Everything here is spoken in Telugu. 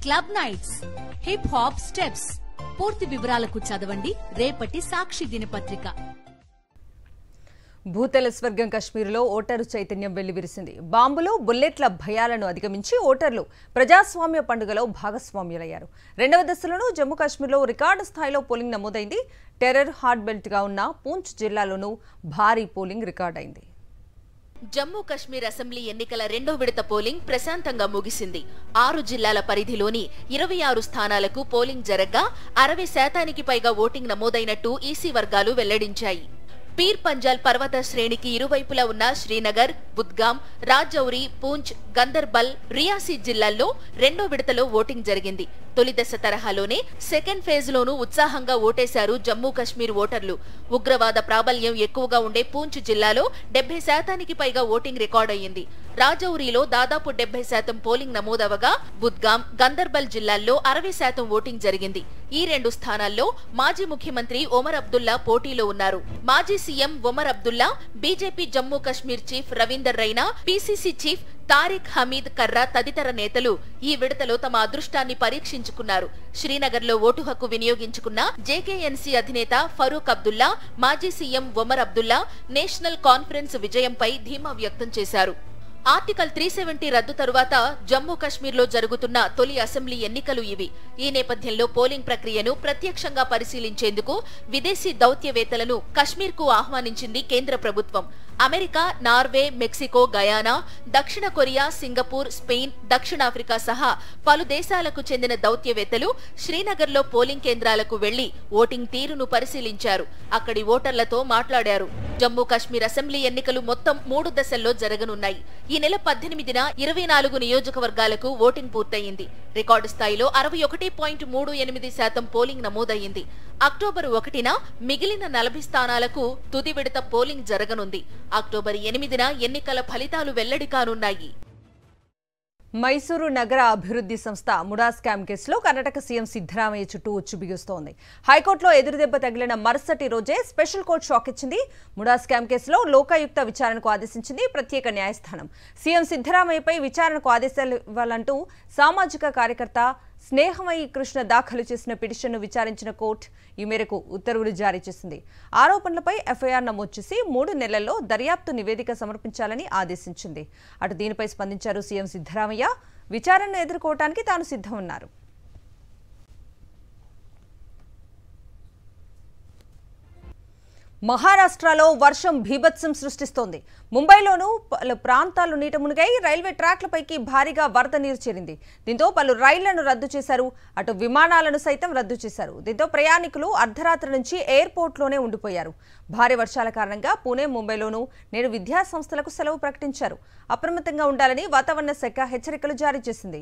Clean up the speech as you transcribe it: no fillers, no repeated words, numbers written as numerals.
Club nights, hip hop steps. పూర్తి వివరాలకు చదవండి రేపటి సాక్షి దినపత్రిక. భూతల స్వర్గం కశ్మీర్లో ఓటరు చైతన్యం వెల్లివిరిసింది. బాంబులు, బుల్లెట్ల భయాలను అధిగమించి ఓటర్లు ప్రజాస్వామ్య పండుగలో భాగస్వామ్యులయ్యారు. రెండవ దశలోనూ జమ్మూ కాశ్మీర్లో రికార్డు స్థాయిలో పోలింగ్ నమోదైంది. టెర్రర్ హాట్ బెల్ట్ గా ఉన్న పూంచ్ జిల్లాలోనూ భారీ పోలింగ్ రికార్డైంది. జమ్మూ కశ్మీర్ అసెంబ్లీ ఎన్నికల రెండో విడత పోలింగ్ ప్రశాంతంగా ముగిసింది. 6 జిల్లాల పరిధిలోని 26 స్థానాలకు పోలింగ్ జరగ్గా 60% పైగా ఓటింగ్ నమోదైనట్టు ఈసీ వర్గాలు వెల్లడించాయి. పీర్ పంజాల్ పర్వత శ్రేణికి ఇరువైపులా ఉన్న శ్రీనగర్, బుద్గాం, రాజౌరి, పూంచ్, గందర్బల్, రియాసీ జిల్లాల్లో రెండో విడతలో ఓటింగ్ జరిగింది. తొలి దశ తరహాలోనే సెకండ్ ఫేజ్ లోనూ ఉత్సాహంగా ఓటేశారు జమ్మూ కశ్మీర్ ఓటర్లు. ఉగ్రవాద ప్రాబల్యం ఎక్కువగా ఉండే పూంచ్ జిల్లాలో 70% పైగా ఓటింగ్ రికార్డయ్యింది. రాజౌరిలో దాదాపు 70% పోలింగ్ నమోదవగా బుద్గాం, గందర్బల్ జిల్లాల్లో 60% ఓటింగ్ జరిగింది. ఈ 2 స్థానాల్లో మాజీ ముఖ్యమంత్రి ఒమర్ అబ్దుల్లా పోటీలో ఉన్నారు. మాజీ CM Omar Abdullah, BJP Jammu Kashmir chief Ravinder Raina, PCC chief Tariq Hameed Karra తదితర నేతలు ఈ విడతలో తమ అదృష్టాన్ని పరీక్షించుకున్నారు. శ్రీనగర్లో ఓటు హక్కు వినియోగించుకున్న జేకేఎన్సీ అధినేత ఫరూక్ అబ్దుల్లా, మాజీ CM Omar Abdullah National Conference విజయంపై ధీమా వ్యక్తం చేశారు. ఆర్టికల్ 370 రద్దు తరువాత జమ్మూ కశ్మీర్లో జరుగుతున్న తొలి అసెంబ్లీ ఎన్నికలు ఇవి. ఈ నేపథ్యంలో పోలింగ్ ప్రక్రియను ప్రత్యక్షంగా పరిశీలించేందుకు విదేశీ దౌత్యవేత్తలను కశ్మీర్కు ఆహ్వానించింది కేంద్ర ప్రభుత్వం. అమెరికా, నార్వే, మెక్సికో, గయానా, దక్షిణ కొరియా, సింగపూర్, స్పెయిన్, దక్షిణాఫ్రికా సహా పలు దేశాలకు చెందిన దౌత్యవేత్తలు శ్రీనగర్లో పోలింగ్ కేంద్రాలకు వెళ్లి ఓటింగ్ తీరును పరిశీలించారు. అక్కడి ఓటర్లతో మాట్లాడారు. జమ్మూ కశ్మీర్ అసెంబ్లీ ఎన్నికలు మొత్తం 3 దశల్లో జరగనున్నాయి. ఈ నెల 18న 24 నియోజకవర్గాలకు ఓటింగ్ పూర్తయింది. రికార్డు స్థాయిలో 61.38% పోలింగ్ నమోదయ్యింది. అక్టోబర్ 1న మిగిలిన 40 స్థానాలకు తుది విడత పోలింగ్ జరగనుంది. అక్టోబర్ 8న ఎన్నికల ఫలితాలు వెల్లడి కానున్నాయి. మైసూరు నగర అభివృద్ధి సంస్థ ముడా స్కామ్ కేసులో కర్ణాటక సీఎం సిద్ధరామయ్య చుట్టూ ఉచ్చు బిగుస్తోంది. హైకోర్టులో ఎదురుదెబ్బ తగిలిన మరుసటి రోజే స్పెషల్ కోర్టు షాక్ ఇచ్చింది. ముడా స్కామ్ కేసులో లోకాయుక్త విచారణకు ఆదేశించింది ప్రత్యేక న్యాయస్థానం. సీఎం సిద్ధరామయ్యపై విచారణకు ఆదేశాలు ఇవ్వాలంటూ సామాజిక కార్యకర్త స్నేహమయి కృష్ణ దాఖలు చేసిన పిటిషన్ను విచారించిన కోర్టు ఈ మేరకు ఉత్తర్వులు జారీ చేసింది. ఆరోపణలపై ఎఫ్ఐఆర్ నమోదు చేసి 3 నెలల్లో దర్యాప్తు నివేదిక సమర్పించాలని ఆదేశించింది. అటు దీనిపై స్పందించారు సీఎం సిద్ధరామయ్య. విచారణను ఎదుర్కోవటానికి తాను సిద్ధమన్నారు. మహారాష్ట్రలో వర్షం బీభత్సం సృష్టిస్తోంది. ముంబైలోనూ పలు ప్రాంతాలు నీట మునిగాయి. రైల్వే ట్రాక్లపైకి భారీగా వరద నీరు చేరింది. దీంతో పలు రైళ్లను రద్దు చేశారు. అటు విమానాలను సైతం రద్దు చేశారు. దీంతో ప్రయాణికులు అర్ధరాత్రి నుంచి ఎయిర్పోర్ట్లోనే ఉండిపోయారు. భారీ వర్షాల కారణంగా పూణే, ముంబైలోనూ నేడు విద్యా సంస్థలకు సెలవు ప్రకటించారు. అప్రమత్తంగా ఉండాలని వాతావరణ శాఖ హెచ్చరికలు జారీ చేసింది.